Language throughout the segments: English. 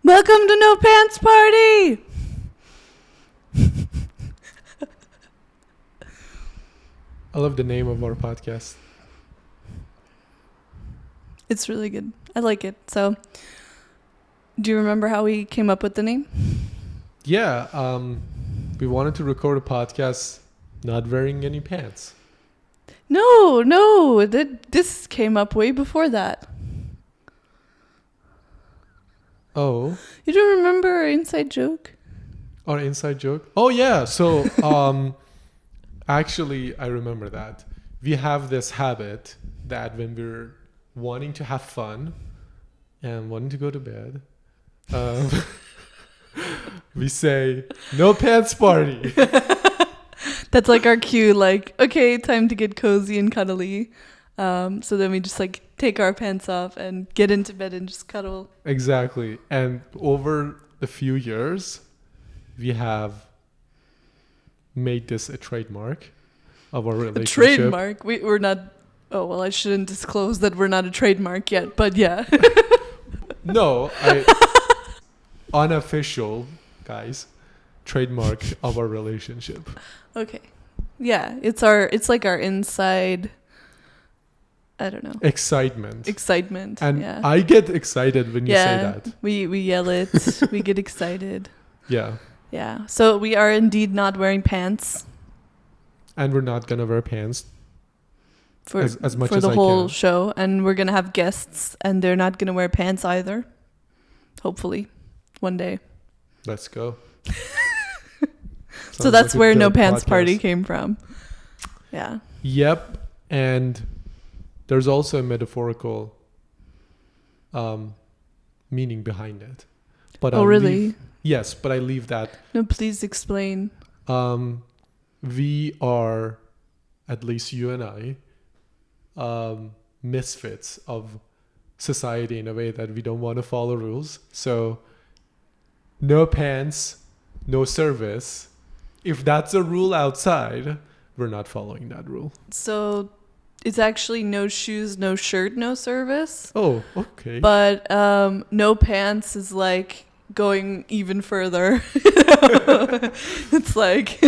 Welcome to No Pants Party! I love the name of our podcast. It's really good. I like it. So, do you remember how we came up with the name? Yeah, we wanted to record a podcast not wearing any pants. No. This came up way before that. Oh, You don't remember our inside joke? our inside joke? Oh, yeah. So, actually, I remember that. We have this habit that when we're wanting to have fun and wanting to go to bed, we say, no pants party. That's like our cue, like, okay, time to get cozy and cuddly. So then we just like take our pants off and get into bed and just cuddle. Exactly. And over a few years, we have made this a trademark of our relationship. A trademark? We're not... Oh, well, I shouldn't disclose that we're not a trademark yet, but yeah. No, unofficial, guys, trademark of our relationship. Okay. Yeah, it's like our inside, I don't know. Excitement. And yeah. I get excited when you say that. We yell it. We get excited. Yeah. Yeah. So we are indeed not wearing pants. And we're not going to wear pants for as much for as the I whole can. show. And we're going to have guests and they're not going to wear pants either. Hopefully. One day. Let's go. So that's like where No dope Pants podcast. Party came from. Yeah. Yep. And there's also a metaphorical meaning behind it. But Really? Yes, but I leave that. No, please explain. We are, at least you and I, misfits of society in a way that we don't want to follow rules. So, no pants, no service. If that's a rule outside, we're not following that rule. So it's actually no shoes, no shirt, no service. Oh, okay. But no pants is like going even further. It's like,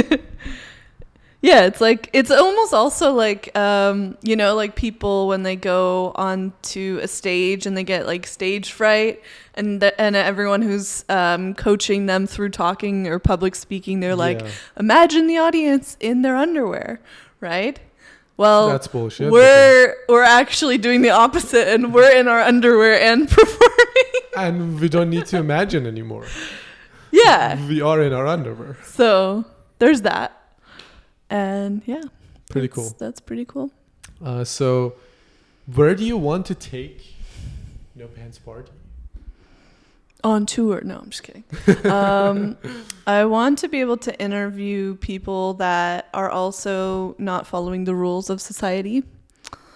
yeah, it's like, it's almost also like, like people when they go onto a stage and they get like stage fright and everyone who's coaching them through talking or public speaking, they're like, imagine the audience in their underwear, right? Well, that's bullshit. We're actually doing the opposite, and we're in our underwear and performing. And we don't need to imagine anymore. Yeah. We are in our underwear. So there's that. And yeah. Pretty cool. That's pretty cool. So where do you want to take No Pants Party? On tour. No, I'm just kidding. I want to be able to interview people that are also not following the rules of society.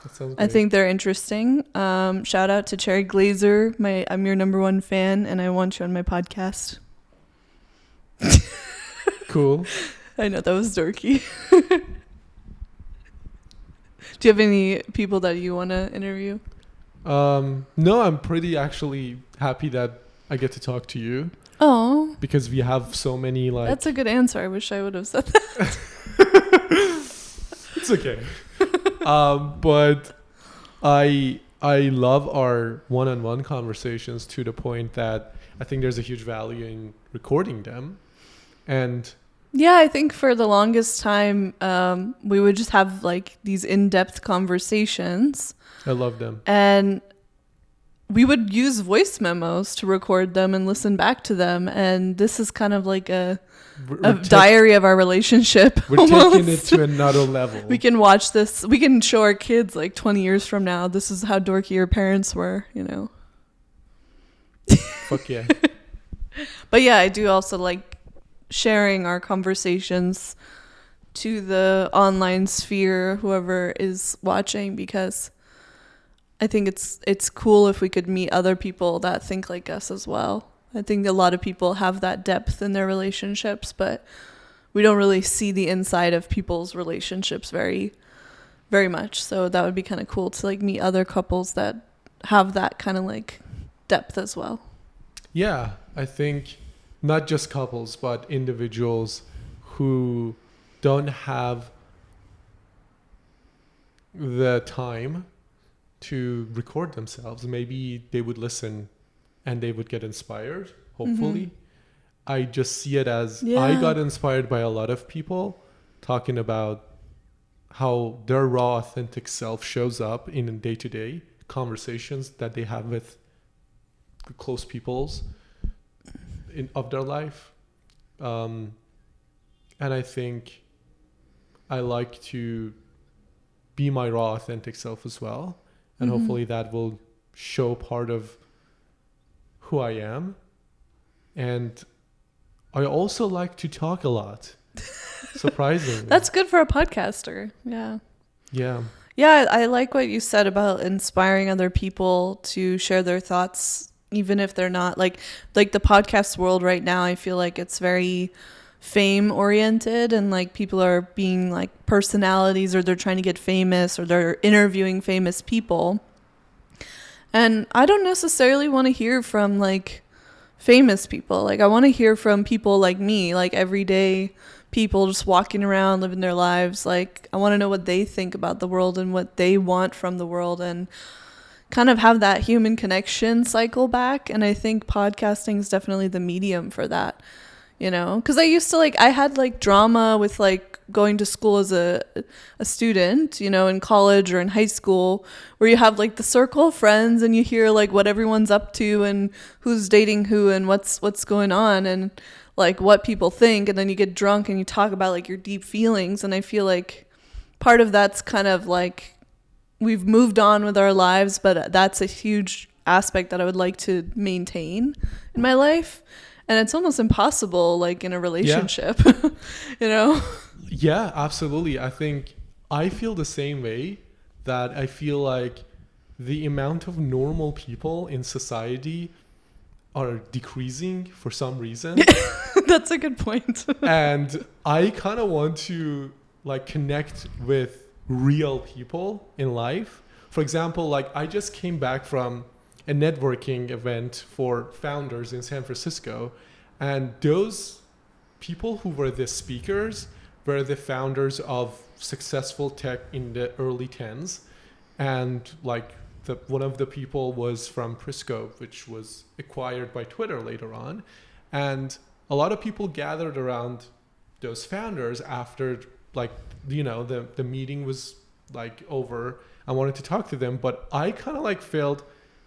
That sounds great. I think they're interesting. Shout out to Cherry Glazer. I'm your number one fan, and I want you on my podcast. Cool. I know, that was dorky. Do you have any people that you want to interview? No, I'm pretty actually happy that I get to talk to you. Oh. Because we have so many like... That's a good answer. I wish I would have said that. It's okay. But I love our one-on-one conversations to the point that I think there's a huge value in recording them. And yeah, I think for the longest time, we would just have like these in-depth conversations. I love them. And we would use voice memos to record them and listen back to them. And this is kind of like a diary of our relationship. We're almost. taking it to another level. We can watch this. We can show our kids like 20 years from now. This is how dorky your parents were, you know. Fuck yeah. But yeah, I do also like sharing our conversations to the online sphere, whoever is watching, because I think it's cool if we could meet other people that think like us as well. I think a lot of people have that depth in their relationships, but we don't really see the inside of people's relationships very, very much. So that would be kind of cool to like meet other couples that have that kind of like depth as well. Yeah. I think not just couples, but individuals who don't have the time to record themselves, maybe they would listen and they would get inspired, hopefully. I just see it as I got inspired by a lot of people talking about how their raw, authentic self shows up in day-to-day conversations that they have with close peoples of their life. And I think I like to be my raw, authentic self as well. And hopefully that will show part of who I am. And I also like to talk a lot. Surprisingly. That's good for a podcaster. Yeah. Yeah. Yeah, I like what you said about inspiring other people to share their thoughts, even if they're not like the podcast world right now. I feel like it's very fame oriented, and like people are being like personalities, or they're trying to get famous, or they're interviewing famous people. And I don't necessarily want to hear from like famous people. Like I want to hear from people like me, like everyday people just walking around, living their lives. Like I want to know what they think about the world and what they want from the world, and kind of have that human connection cycle back. And I think podcasting is definitely the medium for that, you know, because I used to I had like drama with like going to school as a student, you know, in college or in high school, where you have like the circle of friends and you hear like what everyone's up to and who's dating who and what's going on and like what people think. And then you get drunk and you talk about like your deep feelings. And I feel like part of that's kind of like we've moved on with our lives, but that's a huge aspect that I would like to maintain in my life. And it's almost impossible, like in a relationship, you know? Yeah, absolutely. I think I feel the same way, that I feel like the amount of normal people in society are decreasing for some reason. That's a good point. And I kind of want to like connect with real people in life. For example, like I just came back from a networking event for founders in San Francisco, and those people who were the speakers were the founders of successful tech in the early 10s. And like one of the people was from Prisco, which was acquired by Twitter later on. And a lot of people gathered around those founders after like, you know, the meeting was like over. I wanted to talk to them, but I kind of like felt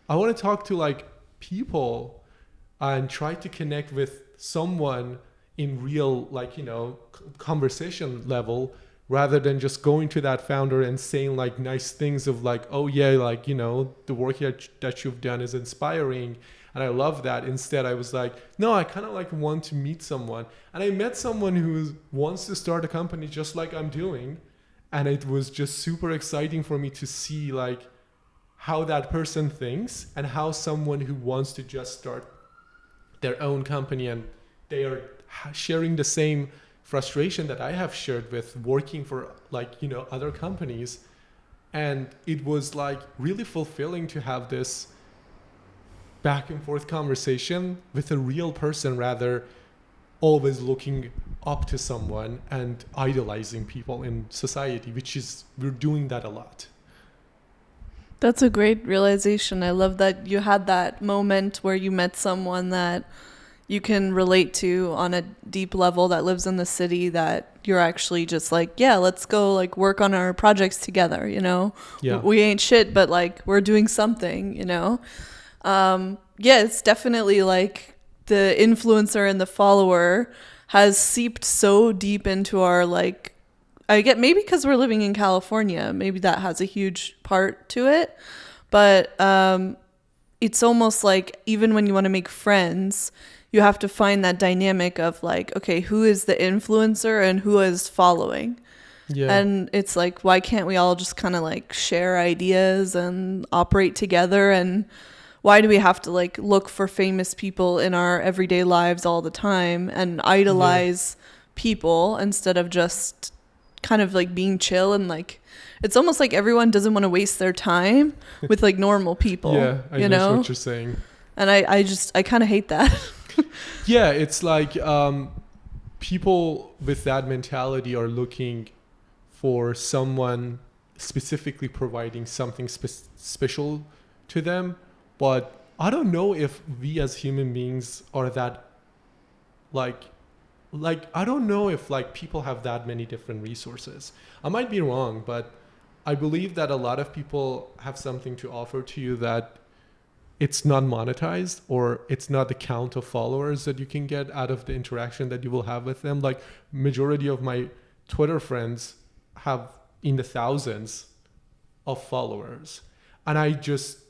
I want to talk to like people and try to connect with someone in real, like, you know, conversation level, rather than just going to that founder and saying like nice things of like, oh yeah, like, you know, the work that you've done is inspiring and I love that. Instead, I was like, no, I kind of like want to meet someone. And I met someone who wants to start a company just like I'm doing. And it was just super exciting for me to see like how that person thinks, and how someone who wants to just start their own company and they are sharing the same frustration that I have shared with working for like, you know, other companies. And it was like really fulfilling to have this back and forth conversation with a real person, rather always looking up to someone and idolizing people in society, which is, we're doing that a lot. That's a great realization. I love that you had that moment where you met someone that you can relate to on a deep level, that lives in the city, that you're actually just like, yeah, let's go like work on our projects together, you know? Yeah. We ain't shit, but like we're doing something, you know? Yeah, it's definitely like the influencer and the follower has seeped so deep into our like, I get maybe because we're living in California, maybe that has a huge part to it. But it's almost like even when you want to make friends, you have to find that dynamic of like, okay, who is the influencer and who is following? Yeah. And it's like, why can't we all just kind of like share ideas and operate together? And why do we have to like look for famous people in our everyday lives all the time and idolize people instead of just kind of like being chill? And like it's almost like everyone doesn't want to waste their time with like normal people. Yeah, I know what you're saying. And I kind of hate that. Yeah, it's like people with that mentality are looking for someone specifically providing something special to them. But I don't know if we as human beings are that like I don't know if like people have that many different resources. I might be wrong, but I believe that a lot of people have something to offer to you that it's not monetized, or it's not the count of followers that you can get out of the interaction that you will have with them. Like majority of my Twitter friends have in the thousands of followers, and I just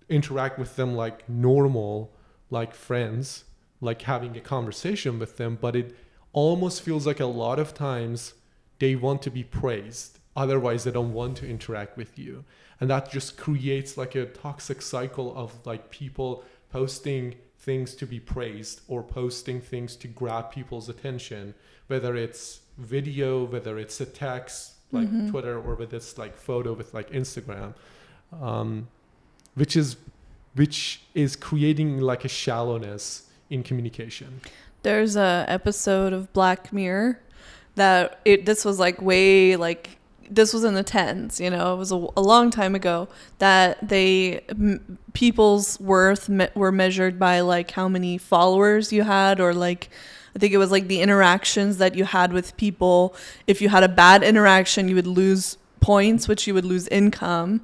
interact with them like normal, like friends, like having a conversation with them. But it almost feels like a lot of times they want to be praised, otherwise they don't want to interact with you. And that just creates like a toxic cycle of like people posting things to be praised, or posting things to grab people's attention, whether it's video, whether it's a text like Twitter, or whether it's like photo with like Instagram, which is creating like a shallowness in communication. There's a episode of Black Mirror that this was like way like, this was in the 10s, you know, it was a long time ago, that people's worth were measured by like how many followers you had, or like, I think it was like the interactions that you had with people. If you had a bad interaction, you would lose points, which you would lose income.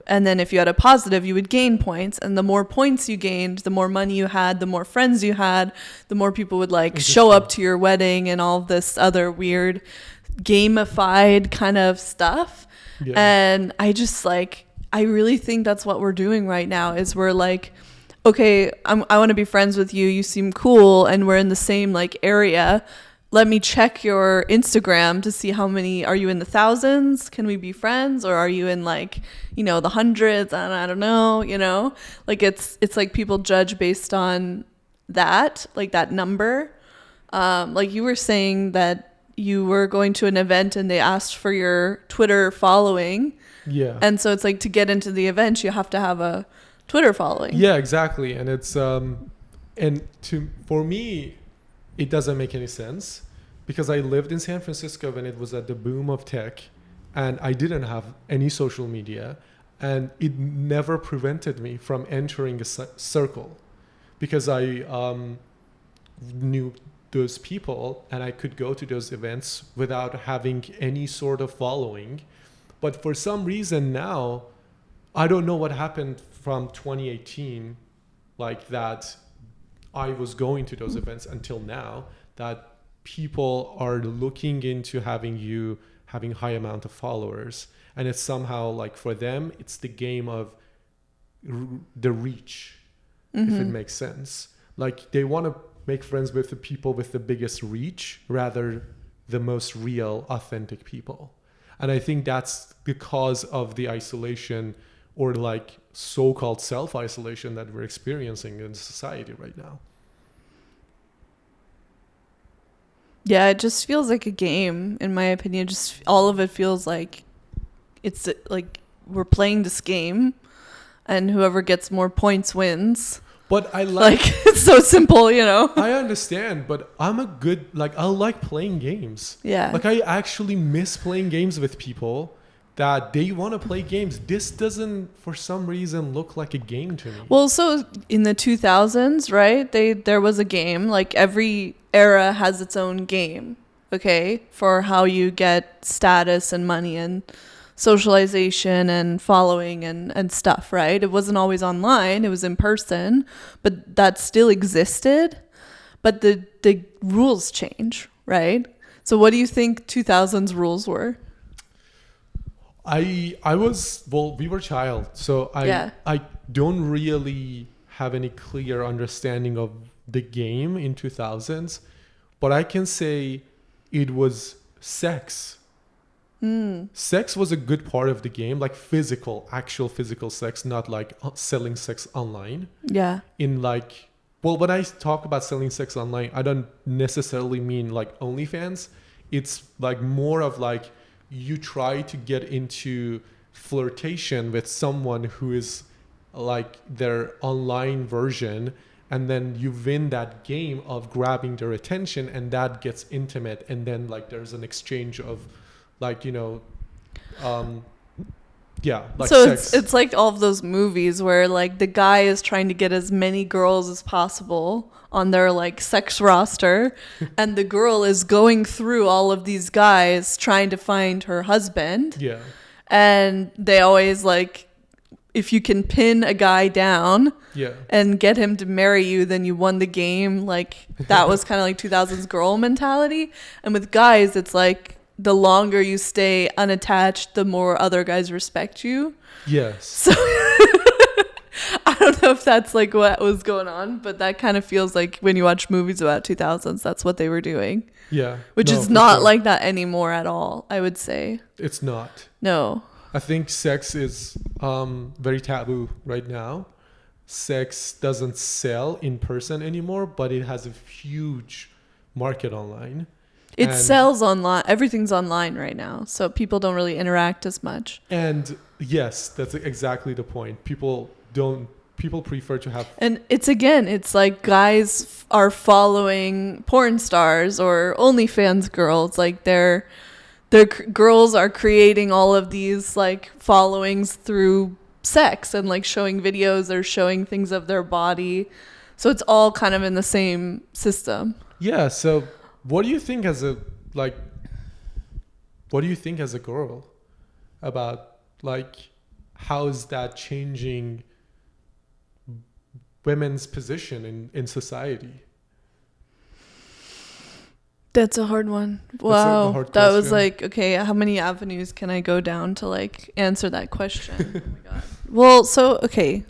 And then if you had a positive, you would gain points. And the more points you gained, the more money you had, the more friends you had, the more people would like show up to your wedding and all this other weird gamified kind of stuff. Yeah. And I just like, I really think that's what we're doing right now, is we're like, okay, I want to be friends with you. You seem cool. And we're in the same like area. Let me check your Instagram to see how many, are you in the thousands? Can we be friends? Or are you in like, you know, the hundreds? And I don't know, you know, like it's like people judge based on that, like that number. Like you were saying that you were going to an event and they asked for your Twitter following. Yeah. And so it's like, to get into the event, you have to have a Twitter following. Yeah, exactly. And it's, for me, it doesn't make any sense, because I lived in San Francisco when it was at the boom of tech, and I didn't have any social media, and it never prevented me from entering a circle, because I knew those people and I could go to those events without having any sort of following. But for some reason now, I don't know what happened from 2018, like that I was going to those events until now, that people are looking into having high amount of followers. And it's somehow like, for them, it's the game of the reach, if it makes sense. Like they want to make friends with the people with the biggest reach rather the most real, authentic people. And I think that's the cause of the isolation, or like so-called self-isolation that we're experiencing in society right now. Yeah, it just feels like a game, in my opinion. Just all of it feels like it's like we're playing this game, and whoever gets more points wins. But I like it's so simple, you know. I understand, but I like playing games. Yeah. Like I actually miss playing games with people that they want to play games. This doesn't, for some reason, look like a game to me. Well, so in the 2000s, right? There was a game. Like every era has its own game, okay, for how you get status and money and socialization and following and stuff, right? It wasn't always online, it was in person, but that still existed. But the rules change, right? So what do you think 2000s rules were? We were child, so I don't really have any clear understanding of the game in 2000s, but I can say it was sex. Sex was a good part of the game, like actual physical sex, not like selling sex online. Yeah. When I talk about selling sex online, I don't necessarily mean like OnlyFans. It's like more of like you try to get into flirtation with someone who is like their online version, and then you win that game of grabbing their attention, and that gets intimate, and then like there's an exchange of like, you know, yeah, like so sex. it's like all of those movies where like the guy is trying to get as many girls as possible on their like sex roster, and the girl is going through all of these guys trying to find her husband. Yeah. And they always like, if you can pin a guy down Yeah. and get him to marry you, then you won the game. Like that was kind of like 2000s girl mentality. And with guys, it's like the longer you stay unattached, the more other guys respect you. Yes. So I don't know if that's like what was going on, but that kind of feels like when you watch movies about 2000s, that's what they were doing. Yeah. Which No, is for not sure. like that anymore at all, I would say. It's not. No. I think sex is very taboo right now. Sex doesn't sell in person anymore, but it has a huge market online. It And- sells online. Everything's online right now. So people don't really interact as much. And yes, that's exactly the point. People prefer to have. And it's like guys are following porn stars or OnlyFans girls. Like girls are creating all of these like followings through sex and like showing videos or showing things of their body. So it's all kind of in the same system. Yeah. So what do you think as a girl about like, how is that changing women's position in society? That's a hard one. a Wow. hard That was question. like, okay, how many avenues can I go down to like answer that question? Oh my God. Well, so, okay.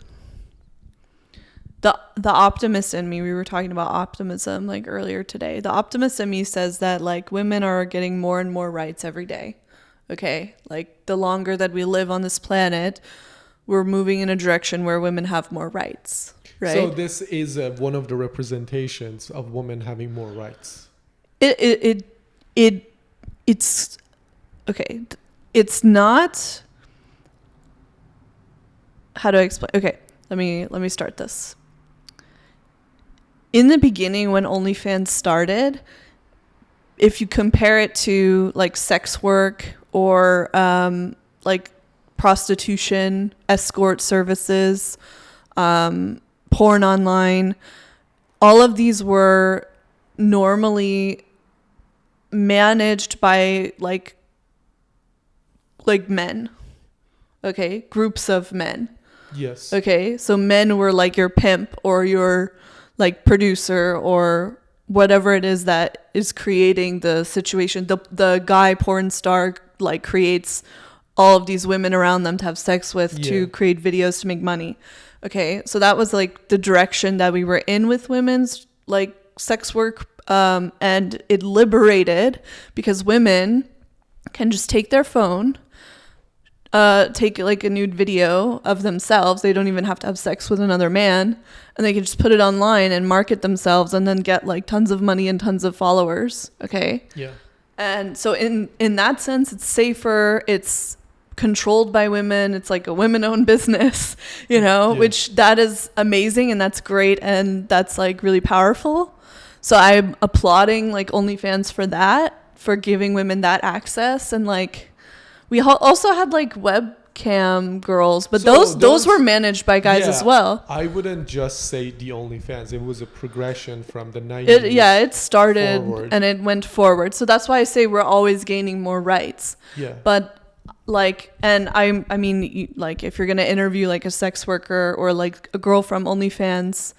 The optimist in me, we were talking about optimism like earlier today. The optimist in me says that like women are getting more and more rights every day. Okay. Like the longer that we live on this planet, we're moving in a direction where women have more rights. Right. So this is one of the representations of women having more rights. It's okay. It's not. How do I explain? Okay, let me start this. In the beginning, when OnlyFans started, if you compare it to like sex work or like prostitution, escort services, porn online, all of these were normally managed by like men. Okay, groups of men. Yes. Okay, so men were like your pimp or your like producer or whatever it is that is creating the situation. The guy porn star like creates all of these women around them to have sex with, to create videos to make money. Okay, so that was like the direction that we were in with women's like sex work, and it liberated because women can just take their phone, take like a nude video of themselves. They don't even have to have sex with another man, and they can just put it online and market themselves and then get like tons of money and tons of followers. Okay. Yeah. And so in that sense, it's safer. It's controlled by women. It's like a women-owned business, you know, which that is amazing and that's great and that's like really powerful. So I'm applauding like OnlyFans for that, for giving women that access. And like we also had like webcam girls, but So those were managed by guys as well. I wouldn't just say the OnlyFans. It was a progression from the 90s. It started forward. and it went forward. So that's why I say we're always gaining more rights. Yeah. But like, and I mean, like if you're going to interview like a sex worker or like a girl from OnlyFans,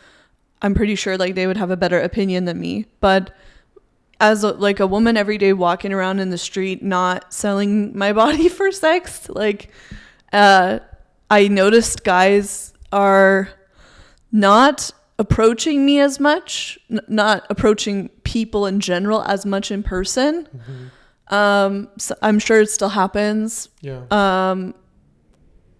I'm pretty sure like they would have a better opinion than me. But as like a woman every day walking around in the street, not selling my body for sex, like, I noticed guys are not approaching me as much, not approaching people in general as much in person. Mm-hmm. So I'm sure it still happens. Yeah.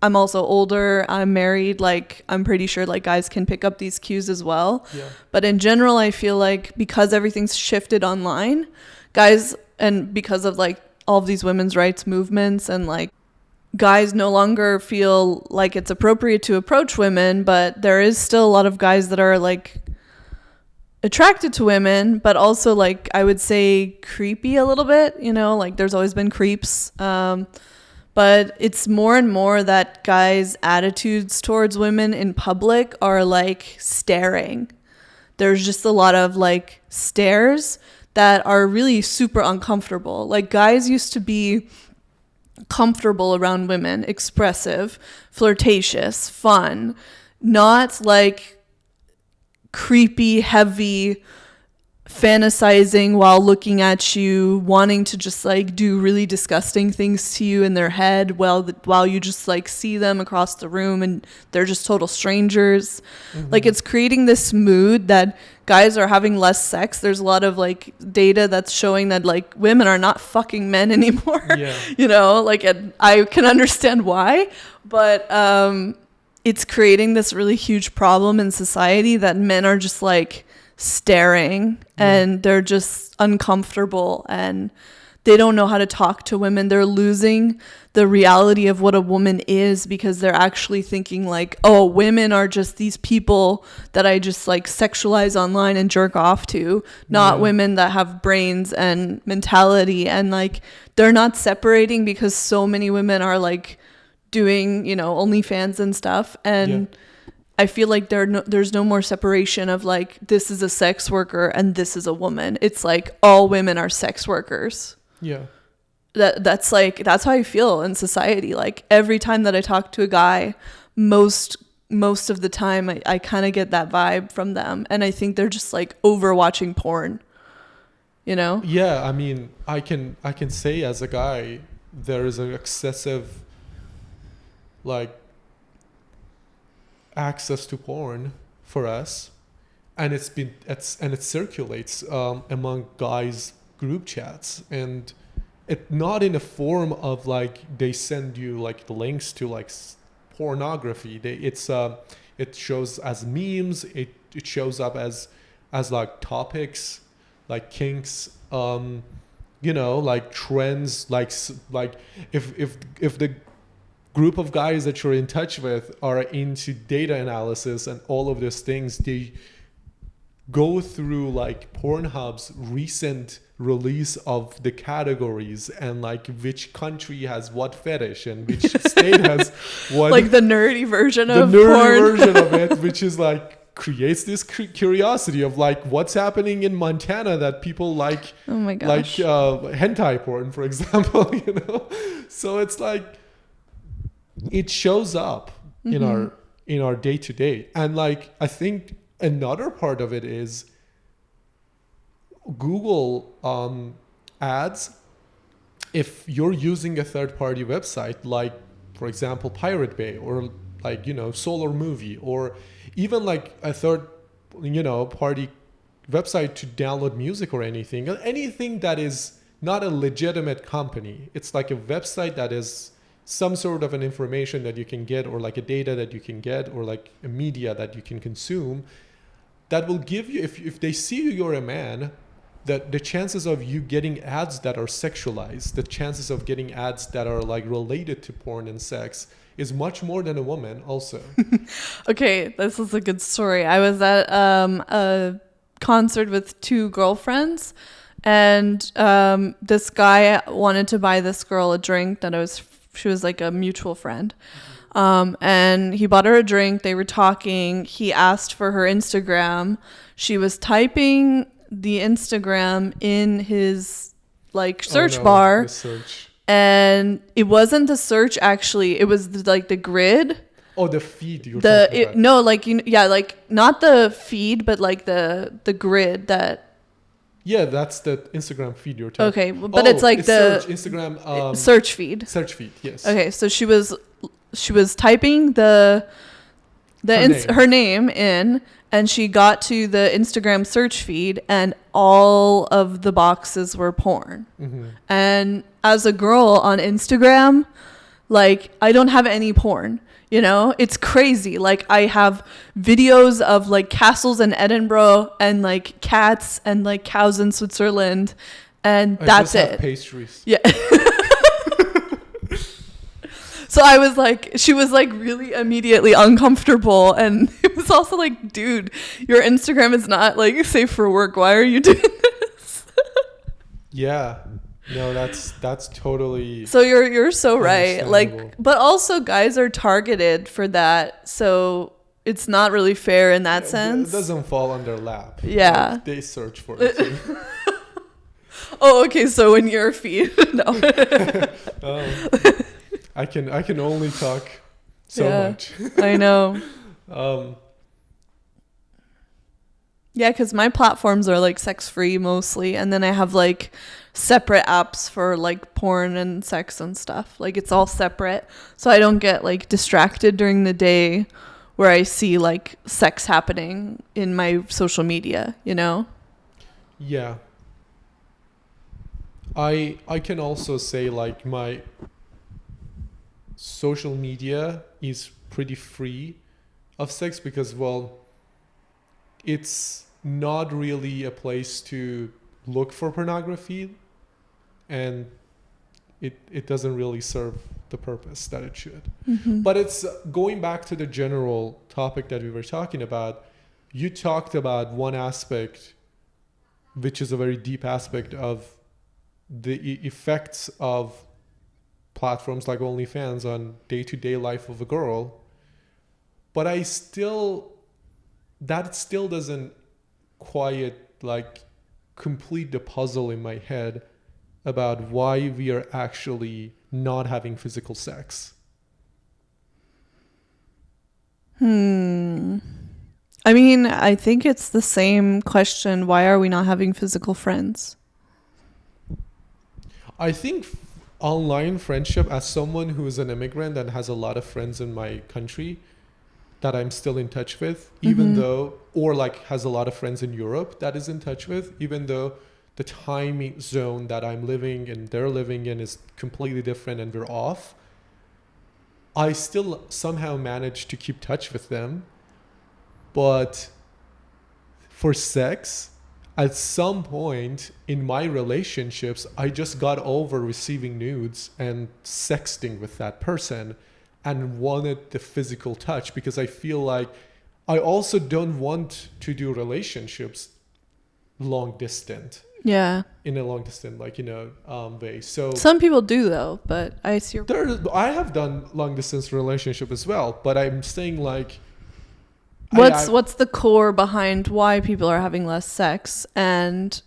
I'm also older. I'm married. Like, I'm pretty sure like guys can pick up these cues as well. Yeah. But in general, I feel like because everything's shifted online, guys, and because of like all of these women's rights movements and like guys no longer feel like it's appropriate to approach women, but there is still a lot of guys that are like attracted to women, but also like I would say creepy a little bit, you know, like there's always been creeps. But it's more and more that guys' attitudes towards women in public are like staring. There's just a lot of like stares that are really super uncomfortable. Like guys used to be comfortable around women, expressive, flirtatious, fun, not like creepy, heavy, fantasizing while looking at you, wanting to just like do really disgusting things to you in their head while you just like see them across the room and they're just total strangers. Like it's creating this mood that guys are having less sex. There's a lot of like data that's showing that like women are not fucking men anymore. Yeah. You know, like I can understand why, but it's creating this really huge problem in society that men are just like staring and they're just uncomfortable and they don't know how to talk to women. They're losing the reality of what a woman is because they're actually thinking like, oh, women are just these people that I just like sexualize online and jerk off to, not women that have brains and mentality. And like they're not separating because so many women are like doing, you know, OnlyFans and stuff. And I feel like there's no more separation of like, this is a sex worker and this is a woman. It's like all women are sex workers. Yeah. That's how I feel in society. Like every time that I talk to a guy, most of the time I kind of get that vibe from them. And I think they're just like over watching porn, you know? Yeah. I mean, I can say as a guy, there is an excessive like access to porn for us, and it circulates among guys group chats, and it not in a form of like they send you like links to like pornography. It shows as memes. It shows up as like topics, like kinks, you know, like trends, like if the group of guys that you're in touch with are into data analysis and all of those things, they go through like Pornhub's recent release of the categories and like which country has what fetish and which state has what, like the nerdy version of it, which is like creates this curiosity of like what's happening in Montana that people like. Oh my gosh. Like hentai porn, for example, you know. So it's like it shows up in our day to day. And like I think another part of it is Google ads. If you're using a third party website like, for example, Pirate Bay or like, you know, Solar Movie, or even like a third, you know, party website to download music or anything that is not a legitimate company. It's like a website that is some sort of an information that you can get, or like a data that you can get, or like a media that you can consume, that will give you, if they see you're a man, that the chances of you getting ads that are sexualized, the chances of getting ads that are like related to porn and sex is much more than a woman also. Okay, this is a good story. I was at a concert with two girlfriends, and this guy wanted to buy this girl a drink she was like a mutual friend. And he bought her a drink. They were talking. He asked for her Instagram. She was typing the Instagram in his like search bar. The search. And it wasn't the search actually. It was the grid. Oh, the feed you're talking about. No, like like not the feed, but like the grid that. Yeah, that's the Instagram feed you're talking. Okay, but it's like the search, Instagram search feed. Search feed, yes. Okay, so she was typing her name in, and she got to the Instagram search feed, and all of the boxes were porn. Mm-hmm. And as a girl on Instagram, like I don't have any porn. You know, it's crazy. Like I have videos of like castles in Edinburgh and like cats and like cows in Switzerland, and that's it. Pastries. Yeah. So I was like, she was like really immediately uncomfortable. And it was also like, dude, your Instagram is not like safe for work. Why are you doing this? Yeah. No, that's totally. So you're so right. understandable. Like, but also guys are targeted for that. So it's not really fair in that sense. It doesn't fall on their lap. Yeah. Like, they search for it too. Oh, okay. So in your feed, no. I can only talk so much. I know. Um, Yeah, because my platforms are like sex free mostly, and then I have like separate apps for like porn and sex and stuff. Like it's all separate, so I don't get like distracted during the day where I see like sex happening in my social media. You know? yeah. I can also say like my social media is pretty free of sex because, well, it's not really a place to look for pornography, and it doesn't really serve the purpose that it should. Mm-hmm. But it's going back to the general topic that we were talking about. You talked about one aspect, which is a very deep aspect of the effects of platforms like OnlyFans on day-to-day life of a girl. But that still doesn't quite like complete the puzzle in my head about why we are actually not having physical sex. I mean, I think it's the same question. Why are we not having physical friends? I think online friendship, as someone who is an immigrant and has a lot of friends in my country that I'm still in touch with, even though, or like has a lot of friends in Europe that is in touch with, even though the time zone that I'm living and they're living in is completely different and we're off, I still somehow manage to keep touch with them. But for sex, at some point in my relationships, I just got over receiving nudes and sexting with that person and wanted the physical touch, because I feel like I also don't want to do relationships long distance. Yeah. In a long distance, like, way. So Some people do though, but I see your I have done long distance relationship as well, but I'm saying like, what's the core behind why people are having less sex? And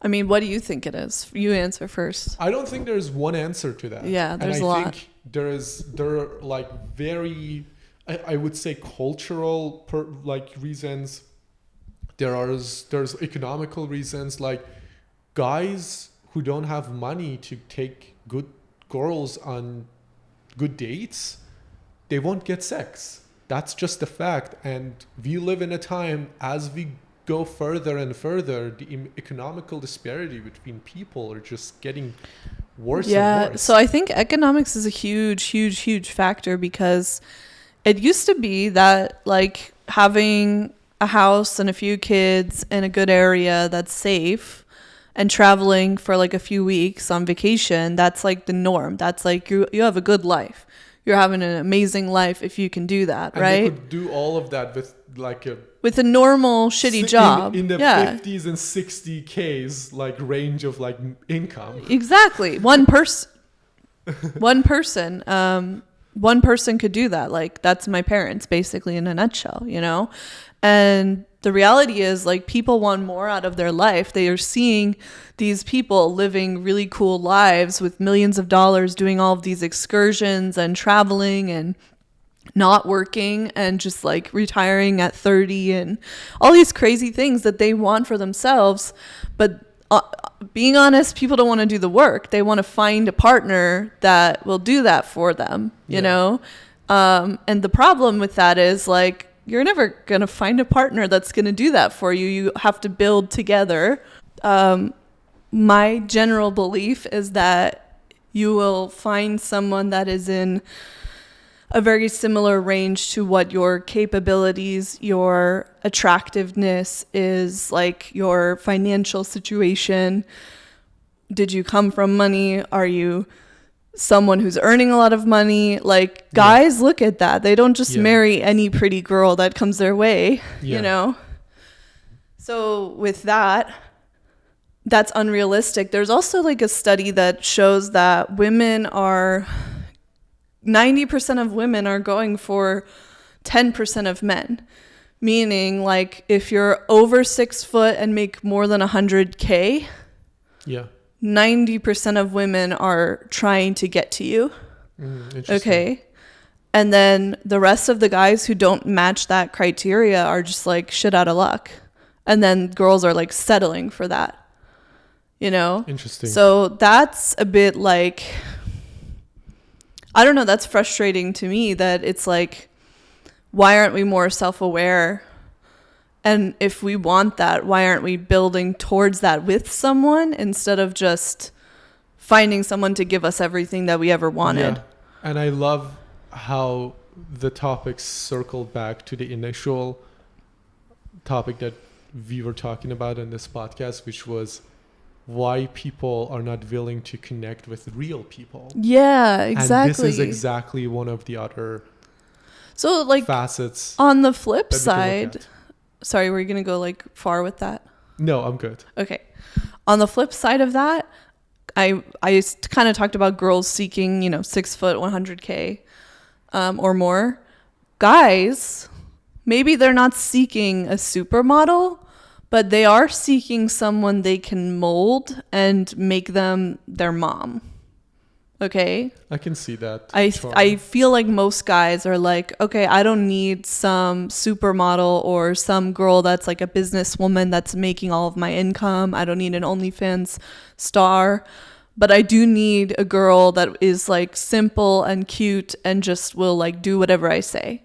I mean, what do you think it is? You answer first. I don't think there's one answer to that. Yeah, there's a lot. And I think there are like very, I would say cultural reasons. There's economical reasons, like guys who don't have money to take good girls on good dates, they won't get sex. That's just a fact. And we live in a time, as we go further and further, the economical disparity between people are just getting worse and worse. So I think economics is a huge factor, because it used to be that like having a house and a few kids in a good area that's safe and traveling for like a few weeks on vacation, that's like the norm. That's like you have a good life. You're having an amazing life if you can do that, right? And they could do all of that with like a normal shitty job in the 50s and 60Ks like range of like income. Exactly. One person could do that. Like that's my parents basically in a nutshell, And the reality is like people want more out of their life. They are seeing these people living really cool lives with millions of dollars, doing all of these excursions and traveling and not working and just like retiring at 30 and all these crazy things that they want for themselves. But being honest, people don't want to do the work. They want to find a partner that will do that for them, you know? And the problem with that is like, you're never going to find a partner that's going to do that for you. You have to build together. My general belief is that you will find someone that is in a very similar range to what your capabilities, your attractiveness is, like your financial situation. Did you come from money? Are you someone who's earning a lot of money. Like, guys look at that. They don't just marry any pretty girl that comes their way, you know? So with that, that's unrealistic. There's also like a study that shows that 90% of women are going for 10% of men. Meaning, like, if you're over 6 foot and make more than 100K, 90% of women are trying to get to you. Okay. And then the rest of the guys who don't match that criteria are just like shit out of luck. And then girls are like settling for that, you know? Interesting. So that's a bit like, I don't know, that's frustrating to me that it's like, why aren't we more self-aware? And if we want that, why aren't we building towards that with someone instead of just finding someone to give us everything that we ever wanted? Yeah. And I love how the topic circled back to the initial topic that we were talking about in this podcast, which was why people are not willing to connect with real people. Yeah, exactly. And this is exactly one of the other facets. On the flip side, sorry, were you going to go like far with that? No, I'm good. Okay. On the flip side of that, I kind of talked about girls seeking, 6 foot, 100K or more. Guys, maybe they're not seeking a supermodel, but they are seeking someone they can mold and make them their mom. Okay. I can see that. I feel like most guys are like, okay, I don't need some supermodel or some girl that's like a businesswoman that's making all of my income. I don't need an OnlyFans star, but I do need a girl that is like simple and cute and just will like do whatever I say.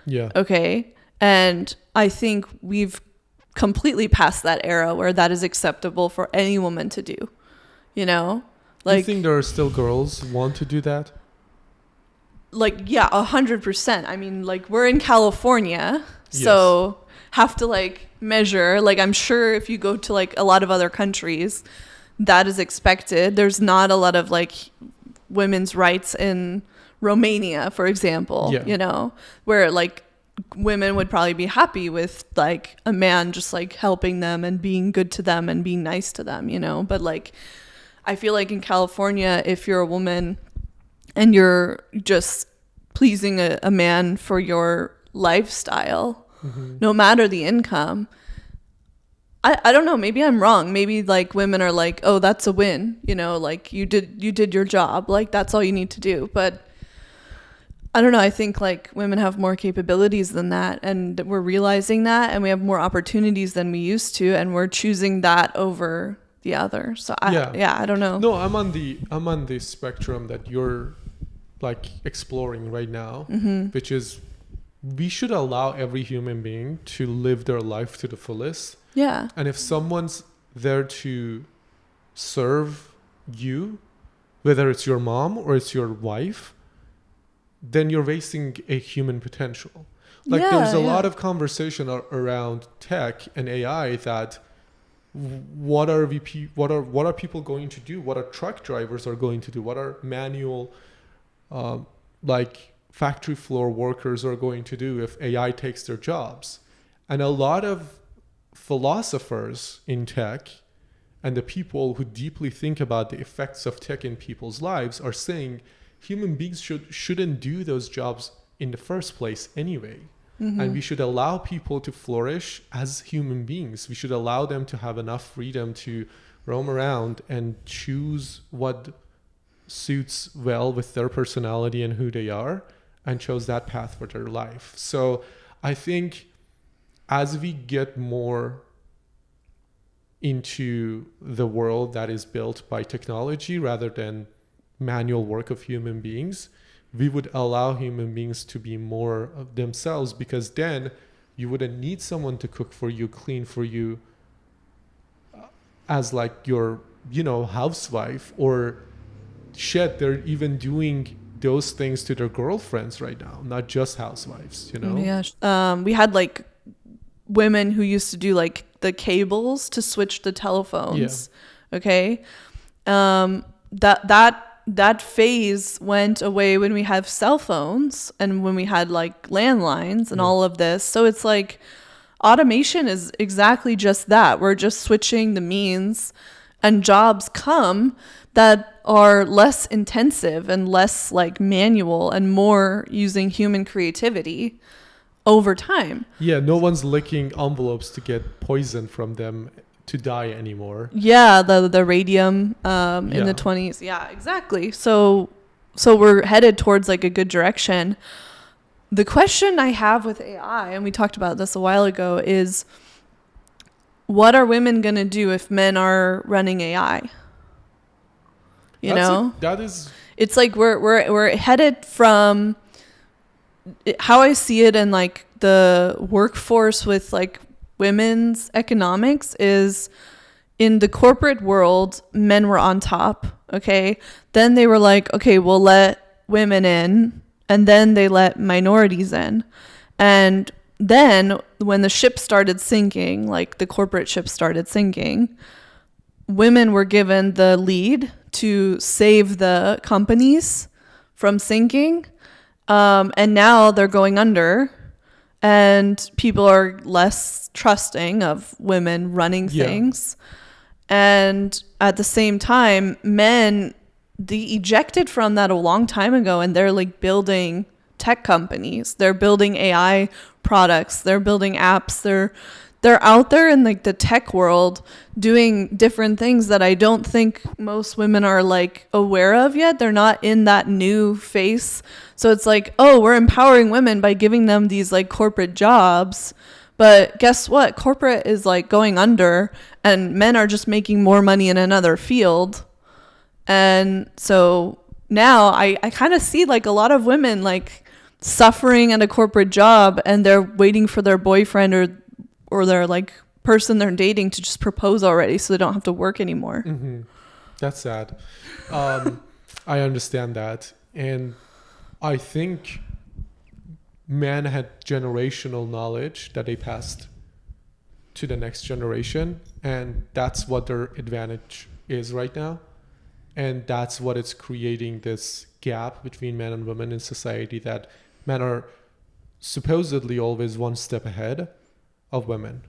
Yeah. Okay. And I think we've completely passed that era where that is acceptable for any woman to do, Like, you think there are still girls who want to do that? Like, yeah, 100%. I mean, like, we're in California, so have to like measure. Like, I'm sure if you go to like a lot of other countries, that is expected. There's not a lot of like women's rights in Romania, for example, where like women would probably be happy with like a man just like helping them and being good to them and being nice to them, but like, I feel like in California, if you're a woman and you're just pleasing a man for your lifestyle, no matter the income, I don't know, maybe I'm wrong. Maybe like women are like, oh, that's a win, like you did your job, like that's all you need to do. But I don't know, I think like women have more capabilities than that, and we're realizing that, and we have more opportunities than we used to, and we're choosing that over the other. So I don't know. No, I'm on the spectrum that you're like exploring right now, which is we should allow every human being to live their life to the fullest. Yeah. And if someone's there to serve you, whether it's your mom or it's your wife, then you're wasting a human potential. Like there's a lot of conversation around tech and AI that what are people going to do? What are truck drivers are going to do? What are manual like factory floor workers are going to do if AI takes their jobs? And a lot of philosophers in tech and the people who deeply think about the effects of tech in people's lives are saying human beings shouldn't do those jobs in the first place anyway. And we should allow people to flourish as human beings. We should allow them to have enough freedom to roam around and choose what suits well with their personality and who they are, and chose that path for their life. So I think as we get more into the world that is built by technology rather than manual work of human beings, we would allow human beings to be more of themselves, because then you wouldn't need someone to cook for you, clean for you as like your, housewife, or shit, they're even doing those things to their girlfriends right now, not just housewives, Oh my gosh. We had like women who used to do like the cables to switch the telephones. Okay. That that phase went away when we have cell phones and when we had like landlines and all of this. So it's like automation is exactly just that. We're just switching the means, and jobs come that are less intensive and less like manual and more using human creativity over time. Yeah, no one's licking envelopes to get poison from them to die anymore. Yeah, the radium in the 20s. Yeah, exactly. So we're headed towards like a good direction. The question I have with AI, and we talked about this a while ago, is what are women going to do if men are running AI? That is, it's like we're headed from how I see it in like the workforce with like women's economics is in the corporate world, men were on top. Okay. Then they were like, okay, we'll let women in, and then they let minorities in. And then when the ship started sinking, like the corporate ship started sinking, women were given the lead to save the companies from sinking. And now they're going under, and people are less trusting of women running things. And at the same time, men, they ejected from that a long time ago, and they're like building tech companies. They're building AI products. They're building apps. They're out there in like the tech world doing different things that I don't think most women are like aware of yet. They're not in that new phase. So it's like, oh, we're empowering women by giving them these like corporate jobs. But guess what? Corporate is like going under, and men are just making more money in another field. And so now I kind of see like a lot of women like suffering at a corporate job, and they're waiting for their boyfriend or their like person they're dating to just propose already, so they don't have to work anymore. Mm-hmm. That's sad. I understand that. And I think men had generational knowledge that they passed to the next generation, and that's what their advantage is right now. And that's what it's creating this gap between men and women in society, that men are supposedly always one step ahead of women.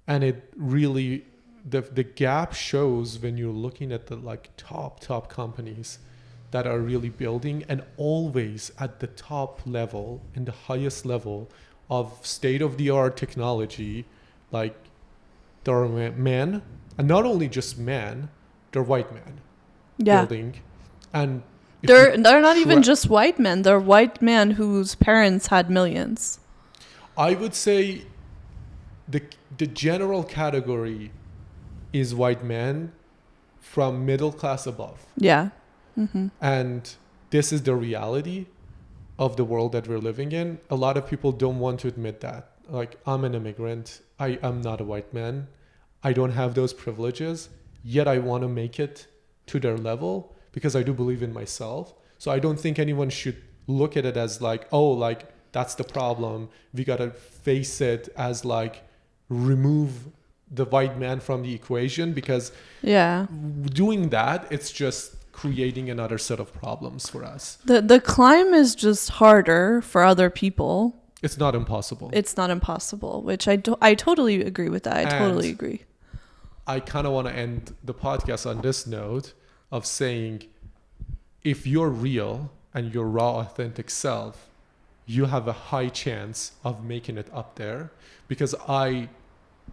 And it really, the gap shows when you're looking at the like top companies that are really building, and always at the top level, in the highest level of state-of-the-art technology. Like, there are men, and not only just men, they're white men building. And they're not even just white men. They're white men whose parents had millions. I would say the general category is white men from middle class above. Yeah. Mm-hmm. And this is the reality of the world that we're living in. A lot of people don't want to admit that. Like, I'm an immigrant. I am not a white man. I don't have those privileges, yet I want to make it to their level because I do believe in myself. So I don't think anyone should look at it as like, oh, like, that's the problem. We got to face it as like, remove the white man from the equation, because doing that, it's just creating another set of problems for us. The climb is just harder for other people. It's not impossible. It's not impossible, which I totally agree with that. I totally agree. I kind of want to end the podcast on this note of saying, if you're real and your raw, authentic self, you have a high chance of making it up there. Because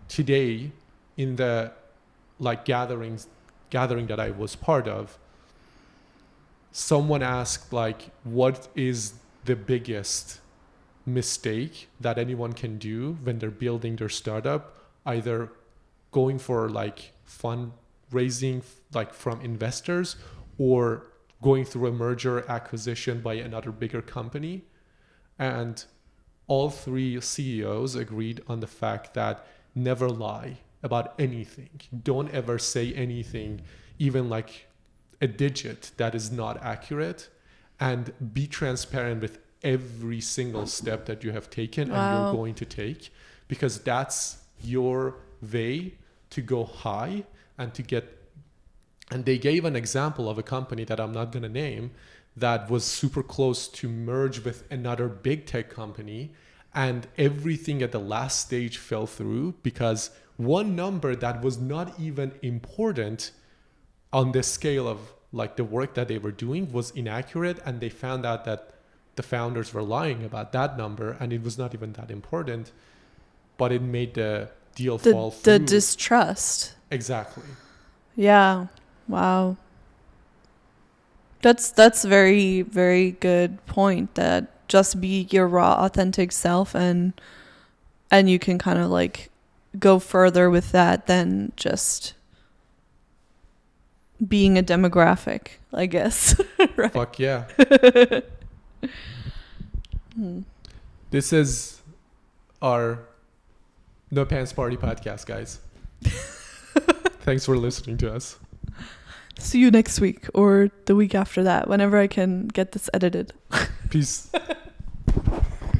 today, in the like gathering that I was part of, someone asked like, what is the biggest mistake that anyone can do when they're building their startup, either going for like fundraising like from investors or going through a merger acquisition by another bigger company. And all three CEOs agreed on the fact that never lie about anything. Don't ever say anything, even like a digit, that is not accurate, and be transparent with every single step that you have taken and you're going to take, because that's your way to go high and to get And they gave an example of a company that I'm not going to name that was super close to merge with another big tech company. And everything at the last stage fell through because one number that was not even important on the scale of like the work that they were doing was inaccurate. And they found out that the founders were lying about that number and it was not even that important, but it made the deal fall through. The distrust. Exactly. Yeah. Wow. That's very, very good point, that just be your raw, authentic self, and you can kind of like go further with that than just being a demographic, I guess. Right? Fuck yeah. This is our No Pants Party podcast, guys. Thanks for listening to us. See you next week or the week after that, whenever I can get this edited. Peace.